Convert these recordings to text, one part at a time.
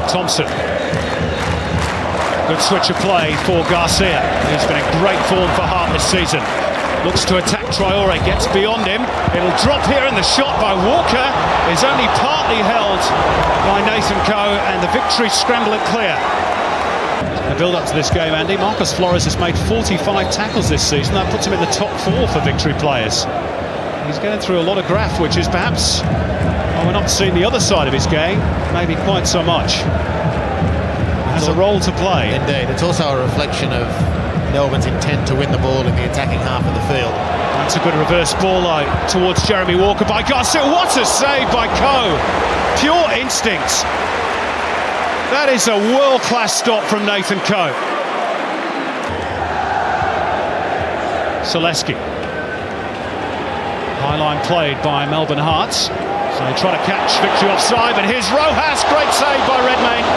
Thompson. Good switch of play for Garcia, who's been in great form for Hart this season. Looks to attack Traore, gets beyond him. It'll drop here, and the shot by Walker is only partly held by Nathan Coe, and the Victory scramble it clear. The build-up to this game, Andy, Marcos Flores has made 45 tackles this season. That puts him in the top 4 for Victory players. He's getting through a lot of graft, which is perhaps, we're not seeing the other side of his game, maybe quite so much. Has a role to play. Indeed, it's also a reflection of Melbourne's intent to win the ball in the attacking half of the field. That's a good reverse ball out towards Jeremy Walker by Garcia. What a save by Coe! Pure instinct. That is a world-class stop from Nathan Coe. Selesky. High line played by Melbourne Hearts. So they try to catch Victory offside, but here's Rojas. Great save by Redmayne.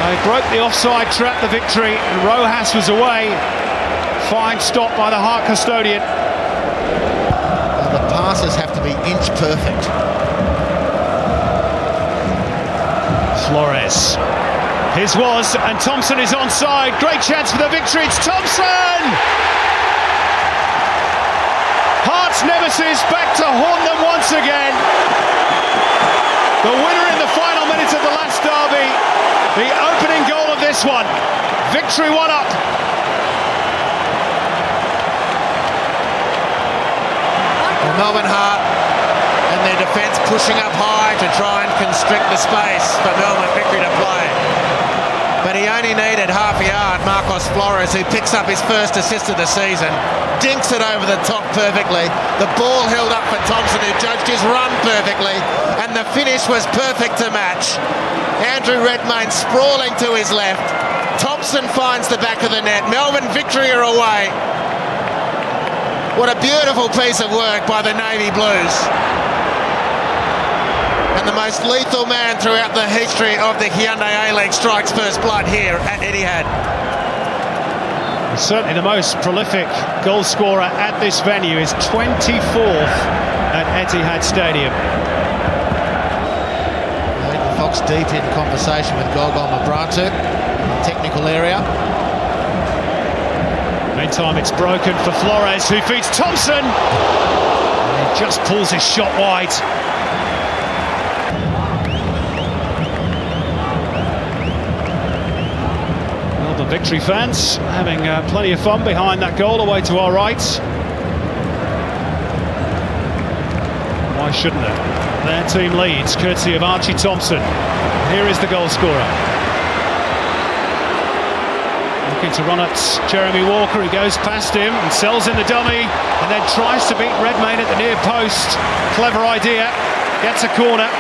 They broke the offside trap, the Victory, and Rojas was away. Fine stop by the Hart custodian. Well, the passes have to be inch perfect. Flores. His was, and Thompson is onside. Great chance for the Victory. It's Thompson! Hearts nemesis back to haunt them once again. The winner in the final minutes of the last derby. The opening goal of this one. Victory 1 up. Well, Melbourne Heart and their defence pushing up high to try and constrict the space for Melbourne Victory to play. But he only needed half a yard. Marcos Flores, who picks up his first assist of the season, dinks it over the top perfectly. The ball held up for Thompson, who judged his run perfectly, and the finish was perfect to match. Andrew Redmayne sprawling to his left. Thompson finds the back of the net. Melbourne Victory are away. What a beautiful piece of work by the Navy Blues. And the most lethal man throughout the history of the Hyundai A-League strikes first blood here at Etihad. Certainly the most prolific goal scorer at this venue is 24th at Etihad Stadium. Fox deep in conversation with Golgol Mabratu in the technical area. Meantime, it's broken for Flores, who feeds Thompson. And he just pulls his shot wide. Well, the Victory fans having plenty of fun behind that goal away to our right. Why shouldn't they? Their team leads, courtesy of Archie Thompson. Here is the goal scorer. Looking to run at Jeremy Walker, he goes past him and sells in the dummy, and then tries to beat Redmayne at the near post. Clever idea, gets a corner.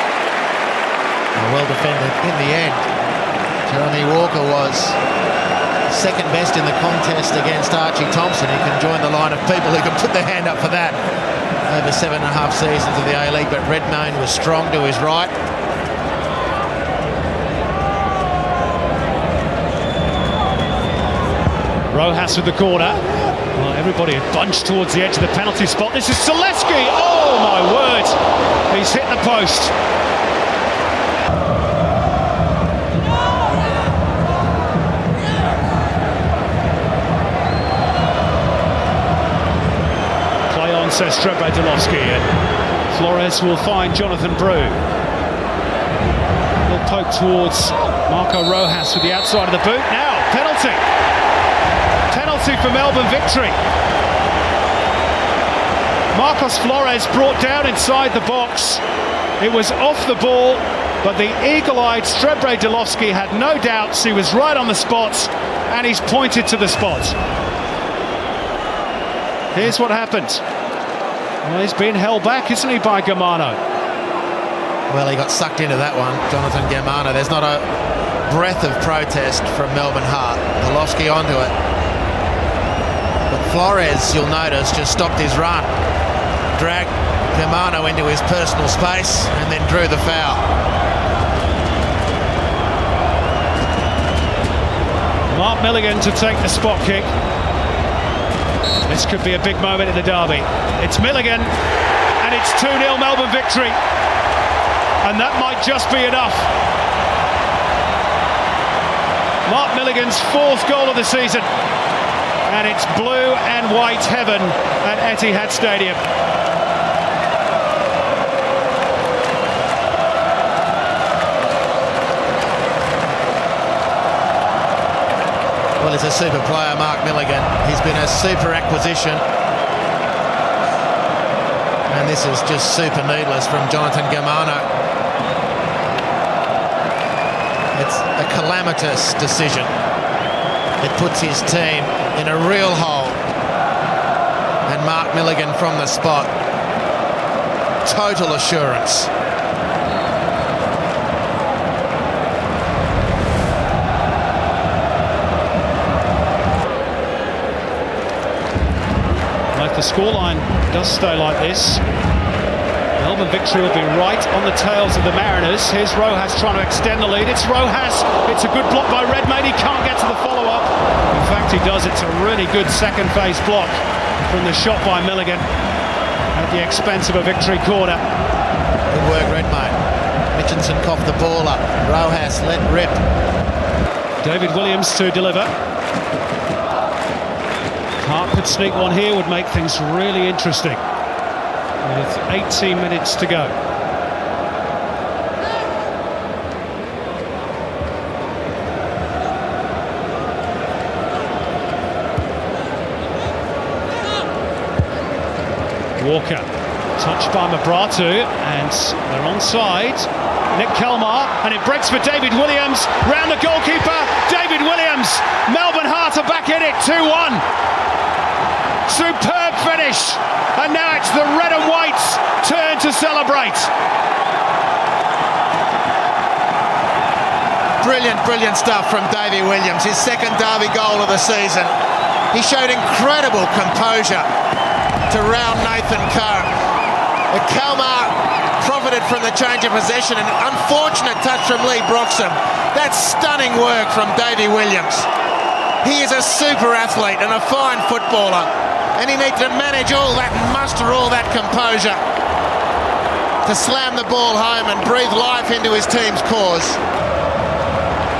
Well defended in the end. Jeremy Walker was second best in the contest against Archie Thompson. He can join the line of people who can put their hand up for that. Over 7.5 seasons of the A-League, but Redmayne was strong to his right. Rojas with the corner. Well, everybody had bunched towards the edge of the penalty spot. This is Selesky. Oh my word! He's hit the post. Says Trebay-Delovsky, and Flores will find Jonathan Brew. Little poke towards Marco Rojas with the outside of the boot. Now, penalty! Penalty for Melbourne Victory. Marcos Flores brought down inside the box. It was off the ball, but the eagle-eyed Trebay-Delovsky had no doubts. He was right on the spot, and he's pointed to the spot. Here's what happened. Well, he's been held back, isn't he, by Germano? Well, he got sucked into that one, Jonathan Germano. There's not a breath of protest from Melbourne Heart. Delovsky onto it. But Flores, you'll notice, just stopped his run. Dragged Germano into his personal space and then drew the foul. Mark Milligan to take the spot kick. This could be a big moment in the derby. It's Milligan, and it's 2-0 Melbourne Victory. And that might just be enough. Mark Milligan's 4th goal of the season. And it's blue and white heaven at Etihad Stadium. Well, he's a super player, Mark Milligan. He's been a super acquisition. And this is just super needless from Jonathan Gamano. It's a calamitous decision. It puts his team in a real hole. And Mark Milligan from the spot. Total assurance. If the scoreline does stay like this, Melbourne Victory will be right on the tails of the Mariners. Here's Rojas trying to extend the lead. It's Rojas. It's a good block by Redmayne. He can't get to the follow-up. In fact, he does. It's a really good second phase block from the shot by Milligan at the expense of a Victory corner. Good work, Redmayne. Mitchinson coughed the ball up. Rojas let rip. David Williams to deliver. Hart could sneak one here, would make things really interesting. With 18 minutes to go. Walker, touched by Mabratu, and they're onside. Nick Kelmar, and it breaks for David Williams. Round the goalkeeper, David Williams. Melbourne Heart are back in it, 2-1. Superb finish, and now it's the red and whites' turn to celebrate. Brilliant stuff from Davey Williams, his second derby goal of the season. He showed incredible composure to round Nathan Kerr. Kalmar profited from the change of possession, an unfortunate touch from Lee Broxham. That's stunning work from Davey Williams. He is a super athlete and a fine footballer. And he needs to manage all that, muster all that composure to slam the ball home and breathe life into his team's cause.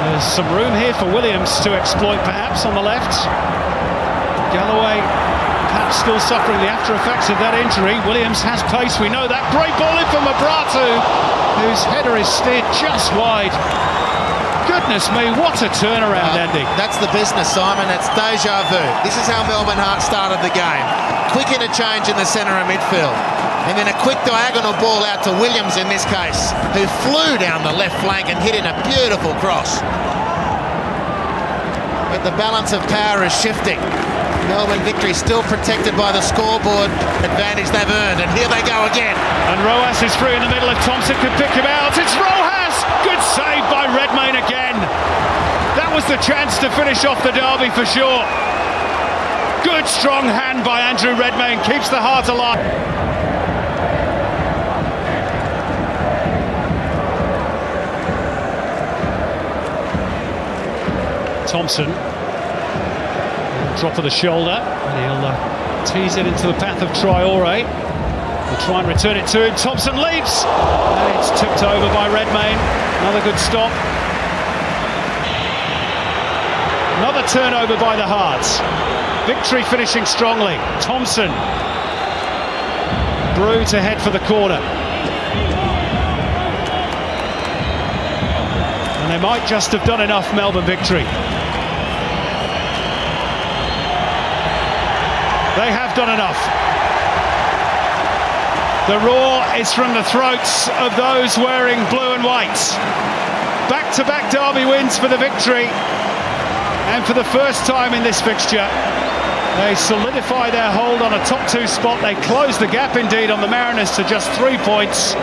There's some room here for Williams to exploit, perhaps, on the left. Galloway perhaps still suffering the after effects of that injury. Williams has pace, we know that. Great ball in for Mabratu, whose header is steered just wide. Goodness me, what a turnaround, Andy. That's the business, Simon. That's deja vu. This is how Melbourne Heart started the game. Quick interchange in the centre of midfield. And then a quick diagonal ball out to Williams in this case, who flew down the left flank and hit in a beautiful cross. But the balance of power is shifting. Melbourne Victory still protected by the scoreboard advantage they've earned. And here they go again. And Rojas is free in the middle if Thompson could pick him out. It's Rojas! Good save by Redmayne again. That was the chance to finish off the derby for sure. Good strong hand by Andrew Redmayne, keeps the Heart alive. Thompson, drop of the shoulder, and he'll tease it into the path of Traore. He'll try and return it to him. Thompson leaps, and it's tipped over by Redmayne. Another good stop. Another turnover by the Hearts. Victory finishing strongly. Thompson, Brew to head for the corner. And they might just have done enough, Melbourne Victory. They have done enough. The roar is from the throats of those wearing blue and white. Back-to-back derby wins for the Victory. And for the first time in this fixture, they solidify their hold on a top 2 spot. They close the gap indeed on the Mariners to just 3 points.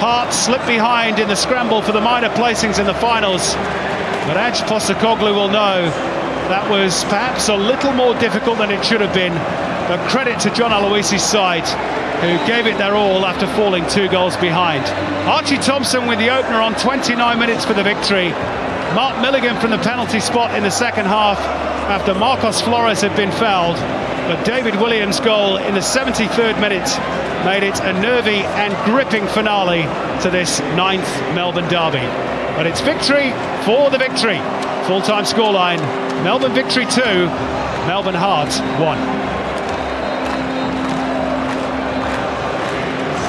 Hearts slipped behind in the scramble for the minor placings in the finals. But Ange Postecoglou will know that was perhaps a little more difficult than it should have been. But credit to John Aloisi's side, who gave it their all after falling 2 goals behind. Archie Thompson with the opener on 29 minutes for the Victory. Mark Milligan from the penalty spot in the second half after Marcos Flores had been fouled. But David Williams' goal in the 73rd minute made it a nervy and gripping finale to this 9th Melbourne derby. but it's victory for the victory. Full-time scoreline, Melbourne victory 2, Melbourne Heart 1.